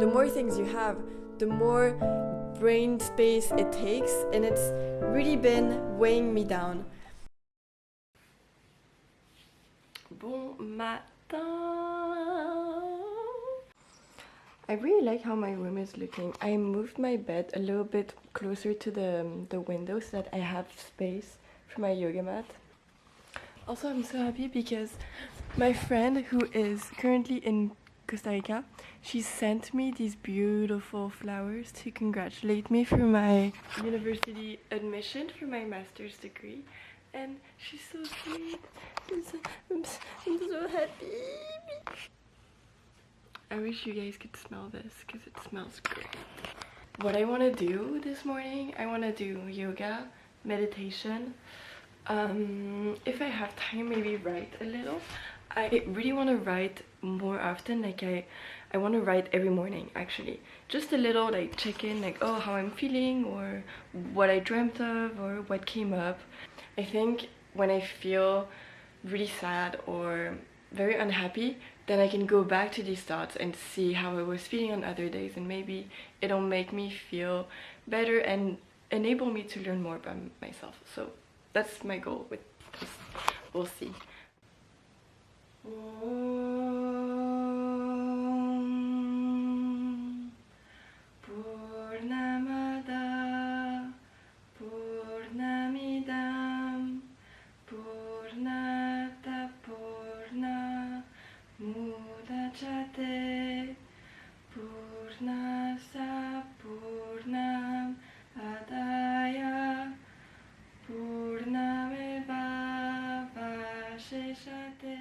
the more things you have, the more brain space it takes, and it's really been weighing me down. Bon matin. I really like how my room is looking. I moved my bed a little bit closer to the window so that I have space for my yoga mat. Also, I'm so happy because my friend who is currently in Costa Rica, she sent me these beautiful flowers to congratulate me for my university admission for my master's degree. And she's so sweet. I'm so happy. I wish you guys could smell this because it smells great. What I want to do this morning, I want to do yoga, meditation. If I have time, maybe write a little. I really want to write more often. Like I want to write every morning actually. Just a little like check in, like oh how I'm feeling or what I dreamt of or what came up. I think when I feel really sad or very unhappy, then I can go back to these thoughts and see how I was feeling on other days, and maybe it'll make me feel better and enable me to learn more about myself. So that's my goal with this. We'll see. Purnamada Purnamidam Purnata Purna Mudachate Purnasa Purnam Adaya Purnameva Vasheshate.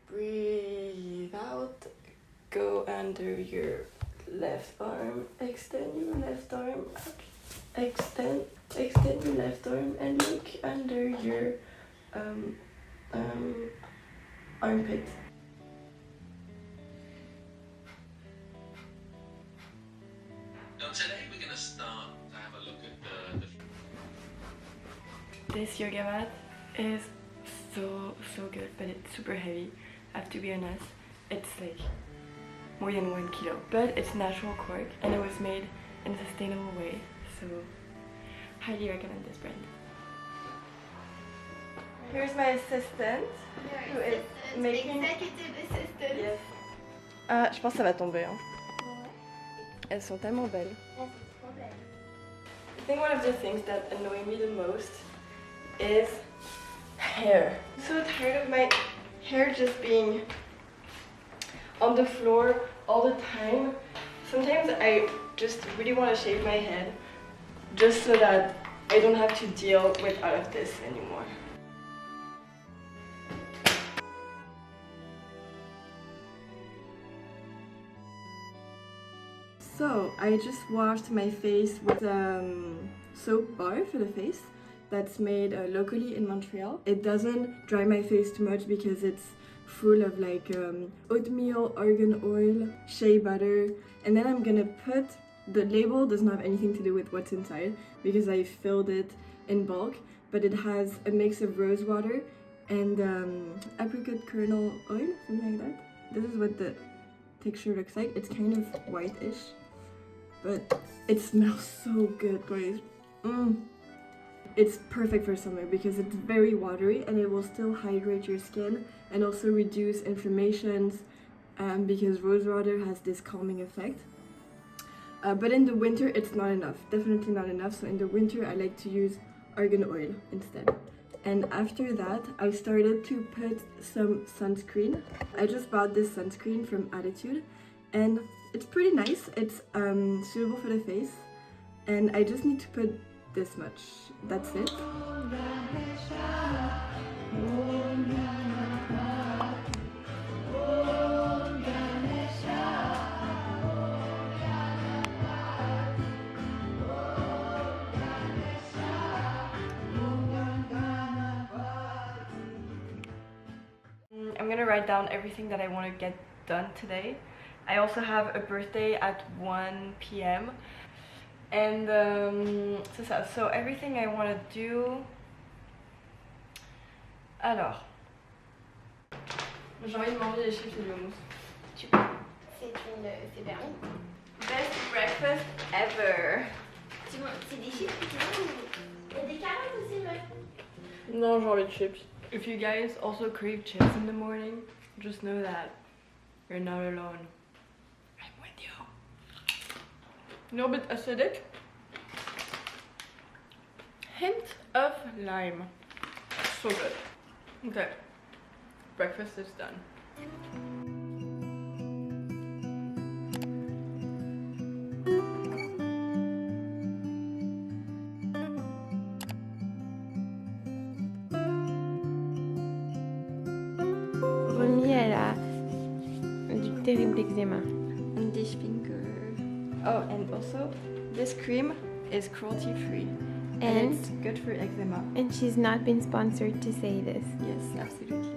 Breathe out, go under your left arm, extend your left arm, extend your left arm and look under your armpit. Now today we're going to start to have a look at the... This yoga mat is so good, but it's super heavy. I have to be honest, it's like more than 1 kilo, but it's natural cork and it was made in a sustainable way, so highly recommend this brand. Here's my assistant who is making... Executive assistant. Yes. Ah, je pense que ça va tomber. Hein. Elles sont tellement belles. Elles sont trop belles. I think one of the things that annoy me the most is hair. I'm so tired of my hair just being on the floor all the time. Sometimes I just really want to shave my head just so that I don't have to deal with all of this anymore. So I just washed my face with a soap bar for the face that's made locally in Montreal. It doesn't dry my face too much because it's full of like oatmeal, argan oil, shea butter, and then I'm gonna put, the label doesn't have anything to do with what's inside because I filled it in bulk, but it has a mix of rose water and apricot kernel oil, something like that. This is what the texture looks like. It's kind of whitish, but it smells so good, guys. It's perfect for summer because it's very watery and it will still hydrate your skin and also reduce inflammations because rose water has this calming effect. But in the winter it's not enough, definitely not enough. So in the winter I like to use argan oil instead. And after that I started to put some sunscreen. I just bought this sunscreen from Attitude and it's pretty nice. It's suitable for the face and I just need to put this much. That's it. I'm gonna write down everything that I want to get done today. I also have a birthday at 1 p.m. and so everything I want to do Alors, j'ai envie de manger les chips et du houmous. Tu peux. C'est permis. Best breakfast ever. C'est des chips que tu veux. Il y a des carottes aussi, ouais. Non, j'ai envie de chips. If you guys also crave chips in the morning, just know that you're not alone. I'm with you. A little bit acidic. Hint of lime. So good. Okay, breakfast is done. Romy, elle a du terrible eczéma. Undies finger. Oh, and also this cream is cruelty free. And it's good for eczema. And she's not been sponsored to say this. Yes, absolutely.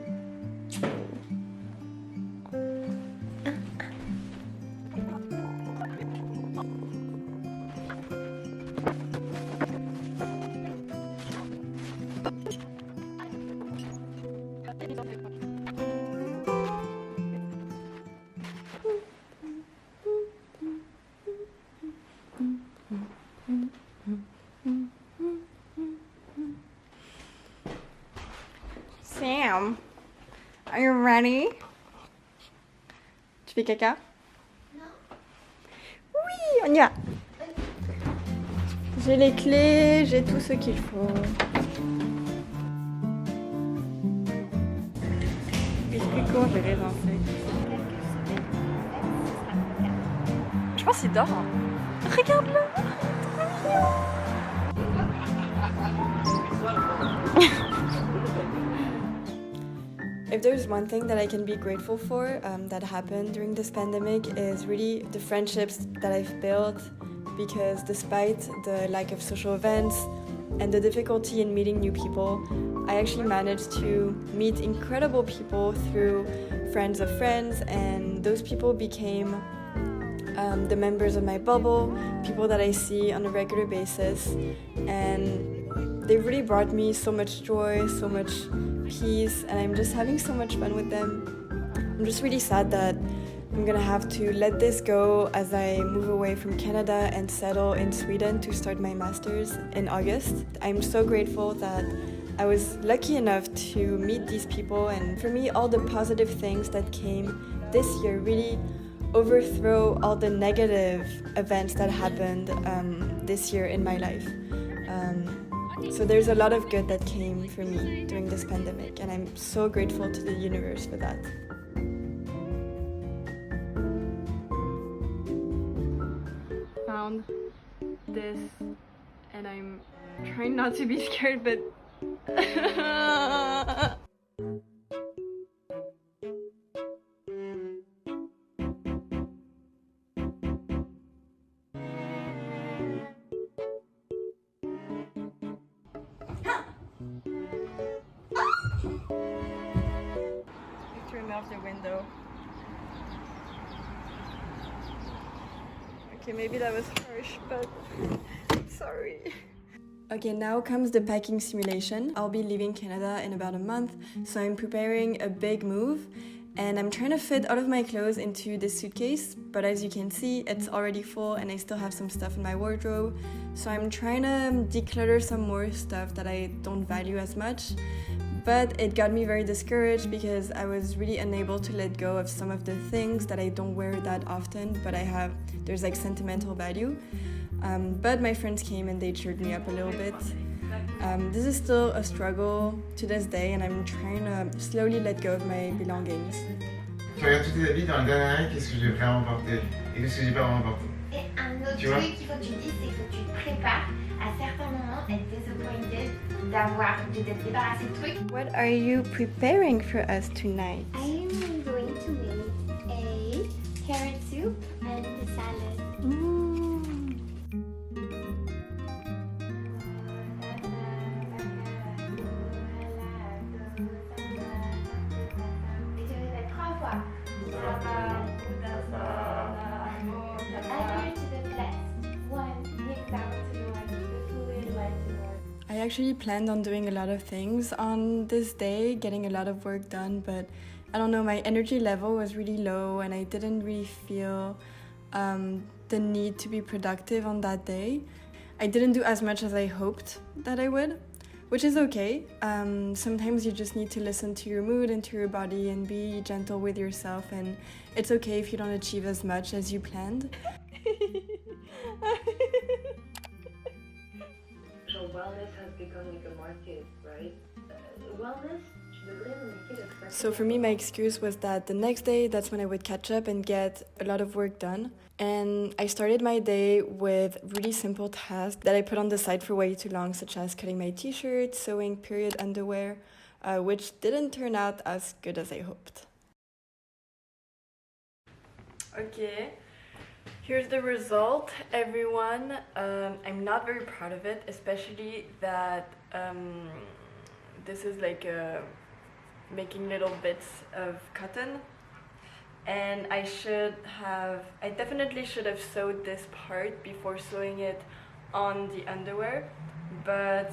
Sam, are you ready? Tu fais caca? Non. Oui, on y va. J'ai les clés, j'ai tout ce qu'il faut. Qu'est-ce qu'on j'ai rincé? Je pense qu'il dort. Regarde-le. If there's one thing that I can be grateful for that happened during this pandemic is really the friendships that I've built, because despite the lack of social events and the difficulty in meeting new people, I actually managed to meet incredible people through friends of friends, and those people became the members of my bubble, people that I see on a regular basis, and they really brought me so much joy, so much peace, and I'm just having so much fun with them. I'm just really sad that I'm gonna have to let this go as I move away from Canada and settle in Sweden to start my master's in August. I'm so grateful that I was lucky enough to meet these people, and for me all the positive things that came this year really overthrow all the negative events that happened this year in my life. So there's a lot of good that came for me during this pandemic, and I'm so grateful to the universe for that. Found this, and I'm trying not to be scared, but off the window. Okay, maybe that was harsh, but sorry. Okay, now comes the packing simulation. I'll be leaving Canada in about a month, so I'm preparing a big move, and I'm trying to fit all of my clothes into this suitcase, but as you can see, it's already full and I still have some stuff in my wardrobe, so I'm trying to declutter some more stuff that I don't value as much. But it got me very discouraged because I was really unable to let go of some of the things that I don't wear that often, but there's like sentimental value. But my friends came and they cheered me up a little bit. This is still a struggle to this day, and I'm trying to slowly let go of my belongings. Tu regardes tous tes habits dans le dernier arrêt, qu'est-ce que j'ai vraiment emporté et qu'est-ce que j'ai pas vraiment emporté. Et un autre truc qu'il faut que tu dises, c'est que tu te prépares à certains moments être disappointed de t'être débarrassé de trucs. What are you preparing for us tonight? I am going to make a carrot soup and a salad. I actually planned on doing a lot of things on this day, getting a lot of work done, but I don't know, my energy level was really low and I didn't really feel the need to be productive on that day. I didn't do as much as I hoped that I would, which is okay. Sometimes you just need to listen to your mood and to your body and be gentle with yourself, and it's okay if you don't achieve as much as you planned. Genre wellness has become like a market, right? Wellness, tu devrais nommer l'expression. So for me, my excuse was that the next day, that's when I would catch up and get a lot of work done. And I started my day with really simple tasks that I put on the side for way too long, such as cutting my t-shirt, sewing period underwear, which didn't turn out as good as I hoped. Okay, here's the result, everyone. I'm not very proud of it, especially that this is like making little bits of cotton. And I definitely should have sewed this part before sewing it on the underwear, but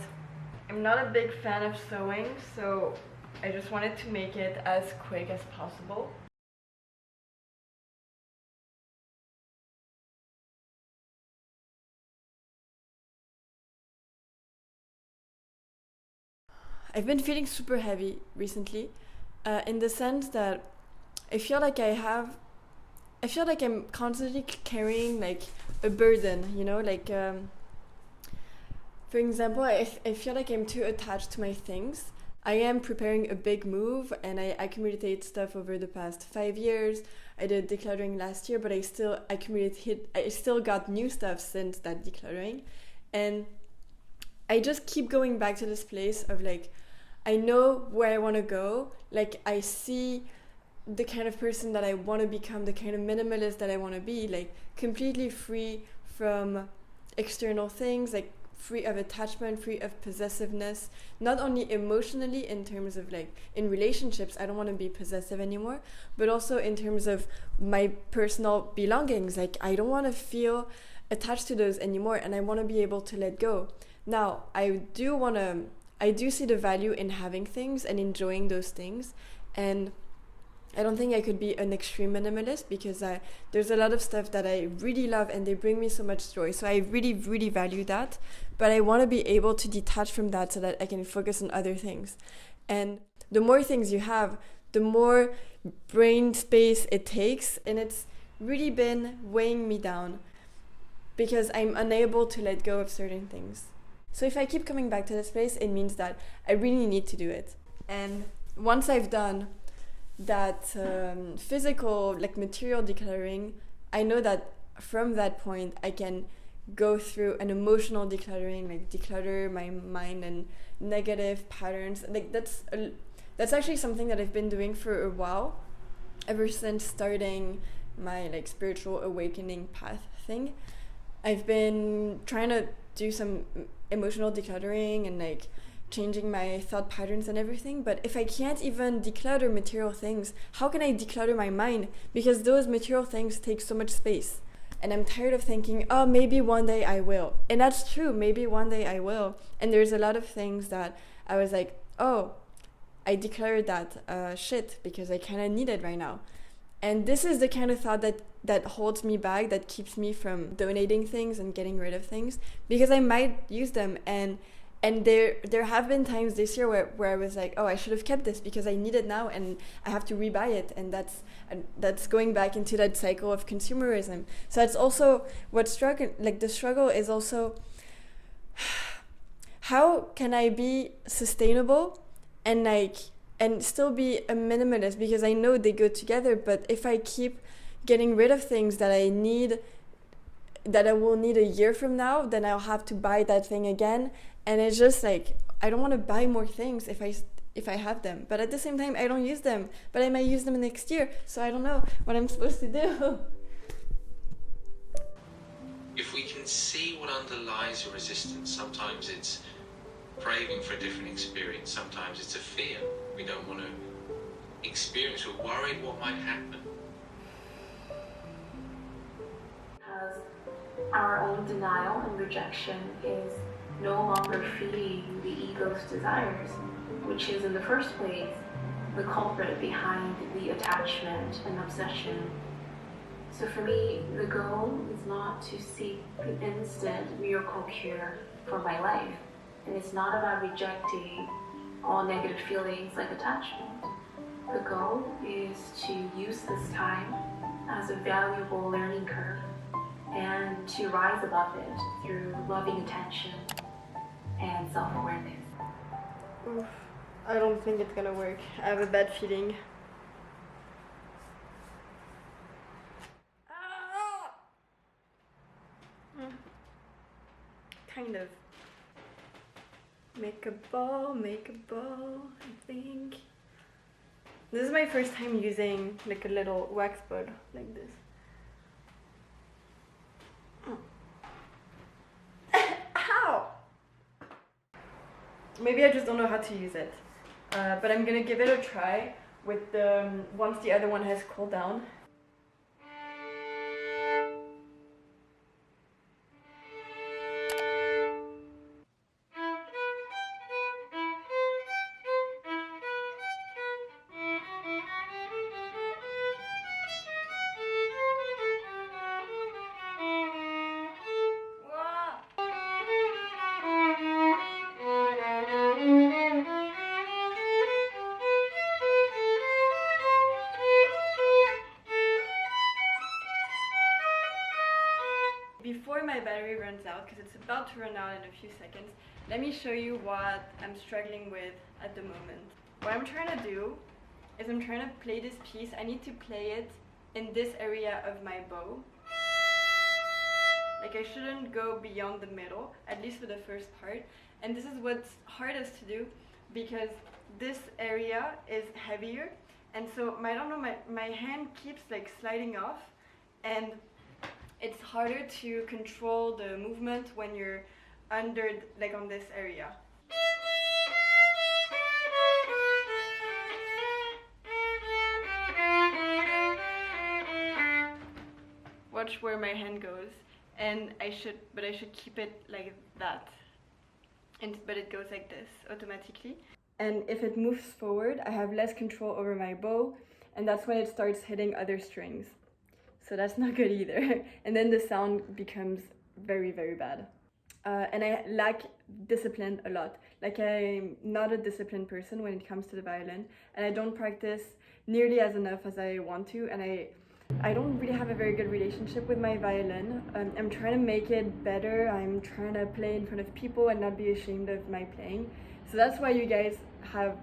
I'm not a big fan of sewing, so I just wanted to make it as quick as possible. I've been feeling super heavy recently, in the sense that I feel like I'm constantly carrying like a burden, you know, like for example, I feel like I'm too attached to my things. I am preparing a big move and I accumulated stuff over the past 5 years. I did decluttering last year, but I still got new stuff since that decluttering, and I just keep going back to this place of like, I know where I want to go, like I see the kind of person that I want to become, the kind of minimalist that I want to be, like completely free from external things, like free of attachment, free of possessiveness, not only emotionally in terms of like in relationships, I don't want to be possessive anymore, but also in terms of my personal belongings, like I don't want to feel attached to those anymore and I want to be able to let go. Now, I do see the value in having things and enjoying those things, and I don't think I could be an extreme minimalist because there's a lot of stuff that I really love and they bring me so much joy. So I really, really value that. But I want to be able to detach from that so that I can focus on other things. And the more things you have, the more brain space it takes. And it's really been weighing me down because I'm unable to let go of certain things. So if I keep coming back to this place, it means that I really need to do it. And once I've done that physical, like material decluttering, I know that from that point I can go through an emotional decluttering, like declutter my mind and negative patterns. Like that's actually something that I've been doing for a while, ever since starting my like spiritual awakening path thing. I've been trying to do some emotional decluttering and like changing my thought patterns and everything, but if I can't even declutter material things, how can I declutter my mind? Because those material things take so much space. And I'm tired of thinking, oh, maybe one day I will. And that's true, maybe one day I will. And there's a lot of things that I was like, oh, I declared that shit because I kind of need it right now. And this is the kind of thought that holds me back, that keeps me from donating things and getting rid of things, because I might use them. And there have been times this year where I was like, oh, I should have kept this because I need it now and I have to rebuy it. And that's going back into that cycle of consumerism. So that's also the struggle is also, how can I be sustainable and still be a minimalist? Because I know they go together, but if I keep getting rid of things that I will need a year from now, then I'll have to buy that thing again. And it's just like, I don't want to buy more things if I have them. But at the same time, I don't use them. But I might use them next year. So I don't know what I'm supposed to do. If we can see what underlies your resistance, sometimes it's craving for a different experience, sometimes it's a fear. We don't want to experience, we're worried what might happen. Because our own denial and rejection is no longer feeding the ego's desires, which is in the first place the culprit behind the attachment and obsession. So for me, the goal is not to seek the instant miracle cure for my life. And it's not about rejecting all negative feelings like attachment. The goal is to use this time as a valuable learning curve and to rise above it through loving attention and self-awareness. Oof, I don't think it's gonna work. I have a bad feeling. Kind of. Make a ball, I think. This is my first time using like a little wax ball like this. Ow! Maybe I just don't know how to use it. But I'm gonna give it a try with the once the other one has cooled down. Before my battery runs out, because it's about to run out in a few seconds, let me show you what I'm struggling with at the moment. What I'm trying to do is I'm trying to play this piece. I need to play it in this area of my bow. Like I shouldn't go beyond the middle, at least for the first part. And this is what's hardest to do because this area is heavier. And so I don't know, my hand keeps like sliding off, and it's harder to control the movement when you're under, like on this area. Watch where my hand goes, and I should keep it like that. But it goes like this automatically. And if it moves forward, I have less control over my bow, and that's when it starts hitting other strings. So that's not good either. And then the sound becomes very, very bad. And I lack discipline a lot. Like I'm not a disciplined person when it comes to the violin, and I don't practice nearly as enough as I want to, and I don't really have a very good relationship with my violin. I'm trying to make it better. I'm trying to play in front of people and not be ashamed of my playing. So that's why you guys have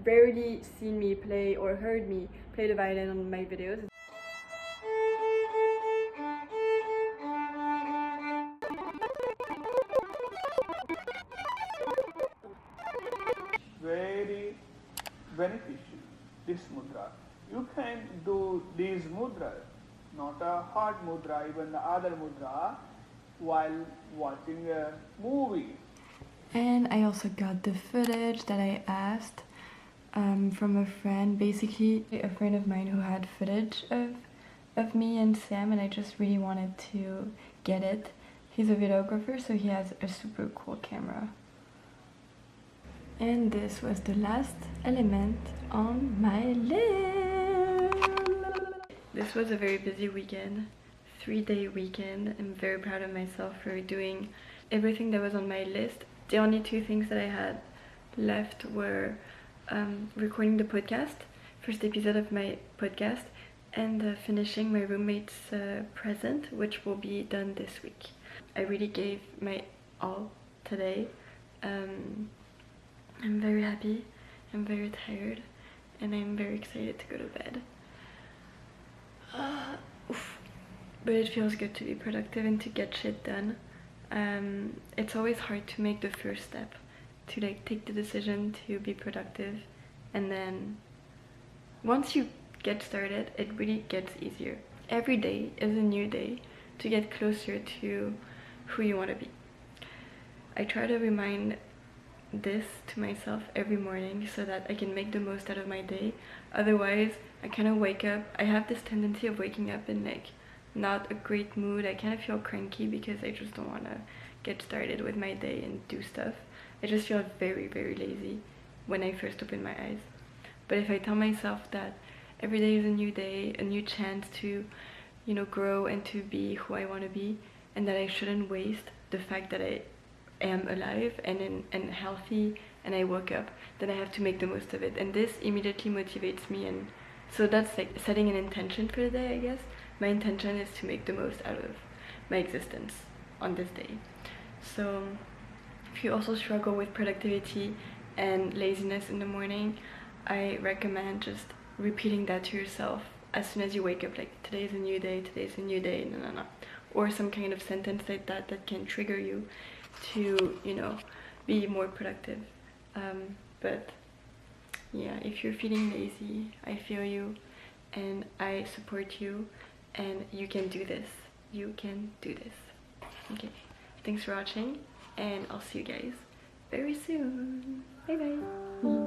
rarely seen me play or heard me play the violin on my videos. Very beneficial, this mudra. You can do these mudras, not a hard mudra, even the other mudra, while watching a movie. And I also got the footage that I asked from a friend, basically a friend of mine who had footage of me and Sam, and I just really wanted to get it. He's a videographer, so he has a super cool camera. And this was the last element on my list. This was a very busy weekend, 3-day weekend. I'm very proud of myself for doing everything that was on my list. The only 2 things that I had left were recording the podcast, first episode of my podcast, and finishing my roommate's present, which will be done this week. I really gave my all today. I'm very happy, I'm very tired, and I'm very excited to go to bed. But it feels good to be productive and to get shit done. It's always hard to make the first step, to like take the decision to be productive, and then once you get started, it really gets easier. Every day is a new day to get closer to who you want to be. I try to remind this to myself every morning so that I can make the most out of my day. Otherwise, I kind of wake up, I have this tendency of waking up in like not a great mood. I kind of feel cranky because I just don't want to get started with my day and do stuff. I just feel very, very lazy when I first open my eyes. But if I tell myself that every day is a new day, a new chance to, you know, grow and to be who I want to be, and that I shouldn't waste the fact that I am alive and healthy and I woke up, then I have to make the most of it. And this immediately motivates me, and so that's like setting an intention for the day, I guess. My intention is to make the most out of my existence on this day. So if you also struggle with productivity and laziness in the morning, I recommend just repeating that to yourself as soon as you wake up, like today's a new day, today's a new day, no. Or some kind of sentence like that that can trigger you to, you know, be more productive. But yeah, if you're feeling lazy, I feel you and I support you, and you can do this. You can do this. Okay, thanks for watching, and I'll see you guys very soon. Bye bye.